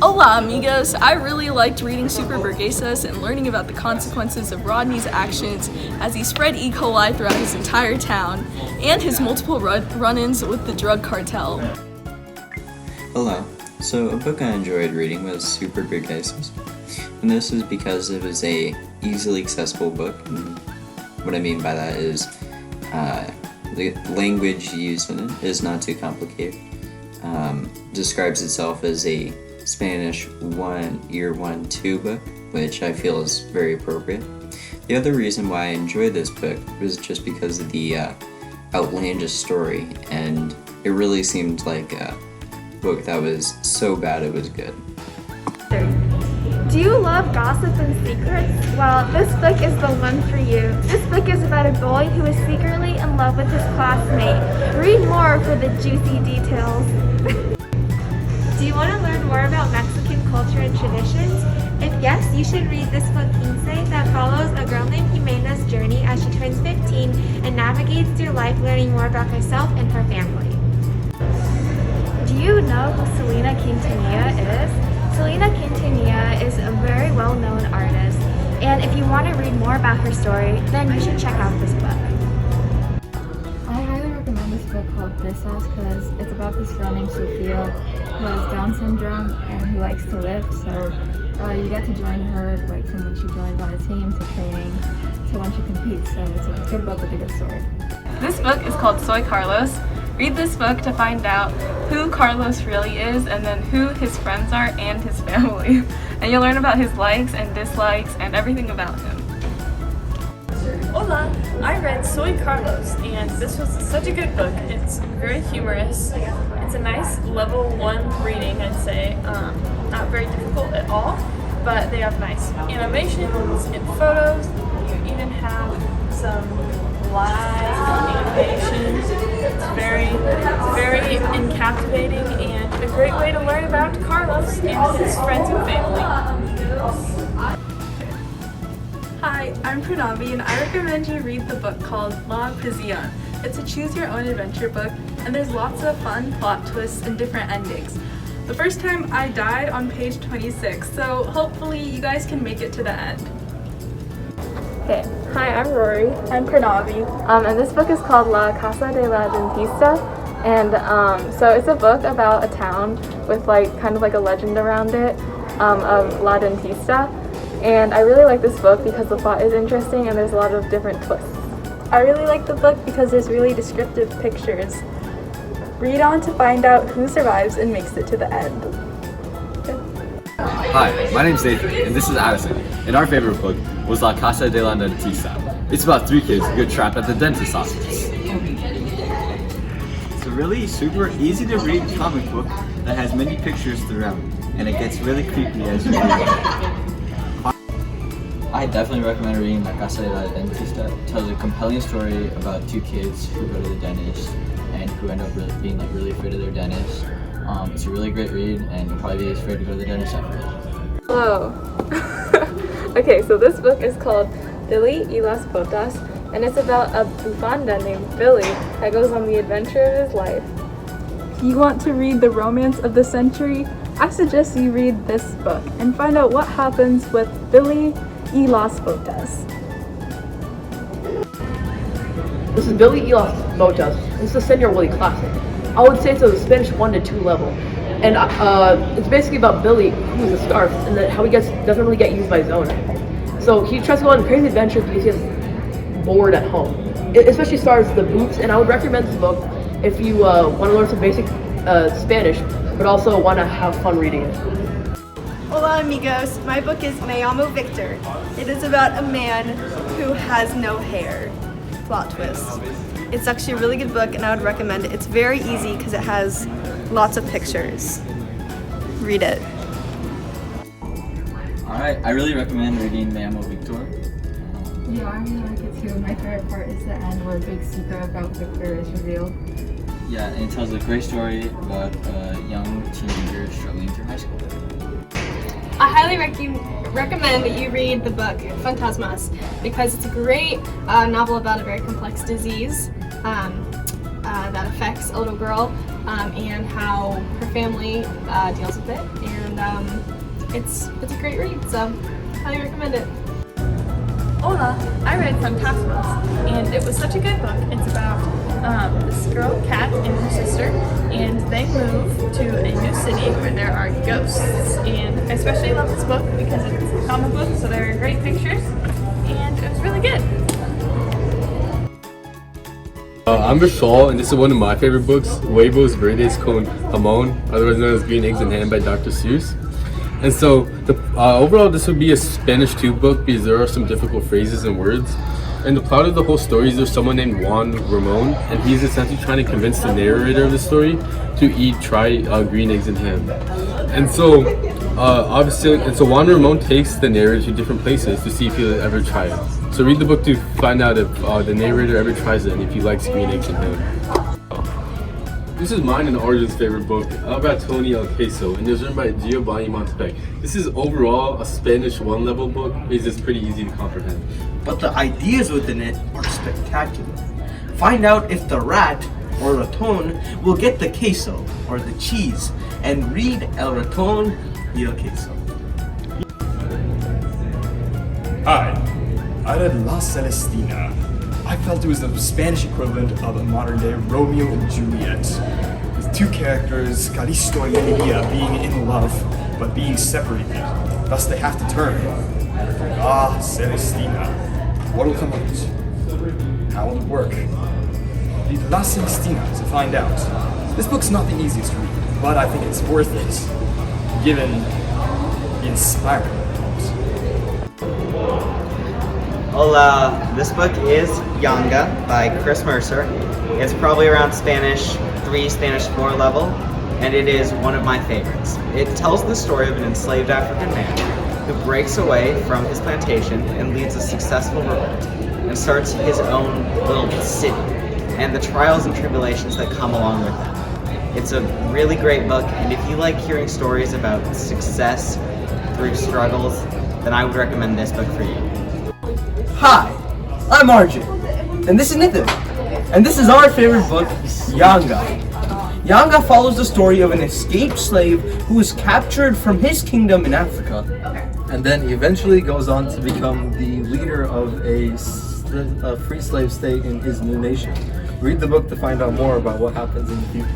Hola amigos! I really liked reading Super Burguesas and learning about the consequences of Rodney's actions as he spread E. coli throughout his entire town, and his multiple run-ins with the drug cartel. Hello. So a book I enjoyed reading was Super Burguesas, and this is because it was a easily accessible book. And what I mean by that is the language used in it is not too complicated. Describes itself as a Spanish Year 1-2 book, which I feel is very appropriate. The other reason why I enjoyed this book was just because of the outlandish story, and it really seemed like a book that was so bad it was good. Do you love gossip and secrets? Well, this book is the one for you. This book is about a boy who is secretly in love with his classmate. Read more for the juicy details. Do you want to learn more about Mexican culture and traditions? If yes, you should read this book, Quince, that follows a girl named Jimena's journey as she turns 15 and navigates through life learning more about herself and her family. Do you know who Selena Quintanilla is? Selena Quintanilla is a very well-known artist, and if you want to read more about her story, then you should check out this book. I highly recommend this book called This House because it's about this girl named Sophia who has Down syndrome and who likes to lift, so you get to join her right from when she joins on a team to training to when she competes, so it's a good book with a good story. This book is called Soy Carlos. Read this book to find out who Carlos really is and then who his friends are and his family. And you'll learn about his likes and dislikes and everything about him. Hola! I read Soy Carlos, and this was such a good book. It's very humorous. It's a nice level 1 reading, I'd say. Not very difficult at all, but they have nice animations and photos. You even have some live animation. It's very captivating and a great way to learn about Carlos and his friends and family. Hi, I'm Pranavi, and I recommend you read the book called La Prisión. It's a choose-your-own-adventure book, and there's lots of fun plot twists and different endings. The first time I died on page 26, so hopefully you guys can make it to the end. Hey, hi, I'm Rory. I'm Pranavi. And this book is called La Casa de la Dentista, and so it's a book about a town with kind of a legend around it of La Dentista. And I really like this book because the plot is interesting and there's a lot of different twists. I really like the book because there's really descriptive pictures. Read on to find out who survives and makes it to the end. Hi, my name's Nathan, and this is Addison, and our favorite book was La Casa de la Dentista. It's about 3 kids who get trapped at the dentist's office. It's a really super easy to read comic book that has many pictures throughout, and it gets really creepy as you read it. I definitely recommend reading La Casa de la Dentista. It tells a compelling story about 2 kids who go to the dentist and who end up being really afraid of their dentist. It's a really great read, and you'll probably be afraid to go to the dentist after it. Hello. Okay, so this book is called Billy y las Botas, and it's about a bufanda named Billy that goes on the adventure of his life. If you want to read the romance of the century, I suggest you read this book and find out what happens with Billy y las Botas. This is Billy y las Botas. This is a Senor Willy classic. I would say it's a Spanish 1 to 2 level. And it's basically about Billy, who's a scarf, and how he doesn't really get used by his owner. So he tries to go on crazy adventures because he gets bored at home, especially as far as the boots. And I would recommend this book if you want to learn some basic Spanish, but also want to have fun reading it. Hola amigos, my book is Me Llamo Victor. It is about a man who has no hair. Plot twist. It's actually a really good book and I would recommend it. It's very easy because it has lots of pictures. Read it. Alright, I really recommend reading Me Llamo Victor. Yeah, I really like it too. My favorite part is the end where a big secret about Victor is revealed. Yeah, and it tells a great story about a young teenager struggling through high school. I highly recommend that you read the book Fantasmas because it's a great novel about a very complex disease that affects a little girl, and how her family deals with it. And it's a great read, so highly recommend it. Hola, I read Fantasmas, and it was such a good book. It's about this girl, Kat, and her sister, and they move to a new city where there are ghosts. And I especially love this book because it's a comic book, so there are great pictures, and it was really good. I'm Vishal, and this is one of my favorite books, Huevos Verdes con Jamón, otherwise known as Green Eggs and Ham by Dr. Seuss. And so, overall, this would be a Spanish 2 book because there are some difficult phrases and words. And the plot of the whole story is there's someone named Juan Ramon, and he's essentially trying to convince the narrator of the story to try green eggs and ham. And so, so Juan Ramon takes the narrator to different places to see if he'll ever try it. So read the book to find out if the narrator ever tries it and if he likes green eggs and ham. This is mine and Arjun's favorite book, El Ratón y el Queso, and it was written by Giovanni Montepec. This is overall a Spanish 1-level book because it's pretty easy to comprehend. But the ideas within it are spectacular. Find out if the rat, or ratón, will get the queso, or the cheese, and read El Ratón y el Queso. Hi, I read La Celestina. I felt it was the Spanish equivalent of a modern-day Romeo and Juliet, with two characters, Callisto and Emilia, being in love, but being separated. Thus they have to turn. Ah, Celestina. What will come of it? How will it work? Read La Celestina to find out. This book's not the easiest to read, but I think it's worth it, given the inspiring Hola, this book is Yanga by Chris Mercer. It's probably around Spanish 3, Spanish 4 level, and it is one of my favorites. It tells the story of an enslaved African man who breaks away from his plantation and leads a successful revolt and starts his own little city and the trials and tribulations that come along with that. It's a really great book, and if you like hearing stories about success through struggles, then I would recommend this book for you. Hi, I'm Arjun, and this is Nitin, and this is our favorite book, Yanga. Yanga follows the story of an escaped slave who was captured from his kingdom in Africa, and then eventually goes on to become the leader of a free slave state in his new nation. Read the book to find out more about what happens in the future.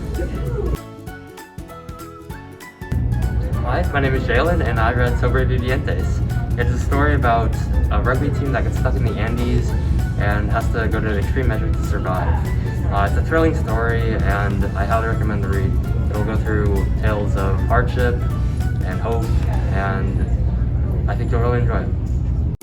Hi, my name is Jalen, and I read Sobrevivientes. It's a story about a rugby team that gets stuck in the Andes and has to go to extreme measures to survive. It's a thrilling story, and I highly recommend the read. It'll go through tales of hardship and hope, and I think you'll really enjoy it.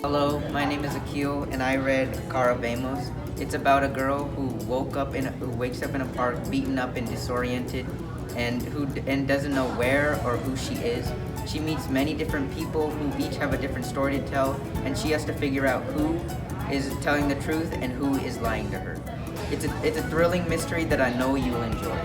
Hello, my name is Akil, and I read Carabemos. It's about a girl who wakes up in a park beaten up and disoriented, and doesn't know where or who she is. She meets many different people who each have a different story to tell, and she has to figure out who is telling the truth and who is lying to her. It's a thrilling mystery that I know you will enjoy.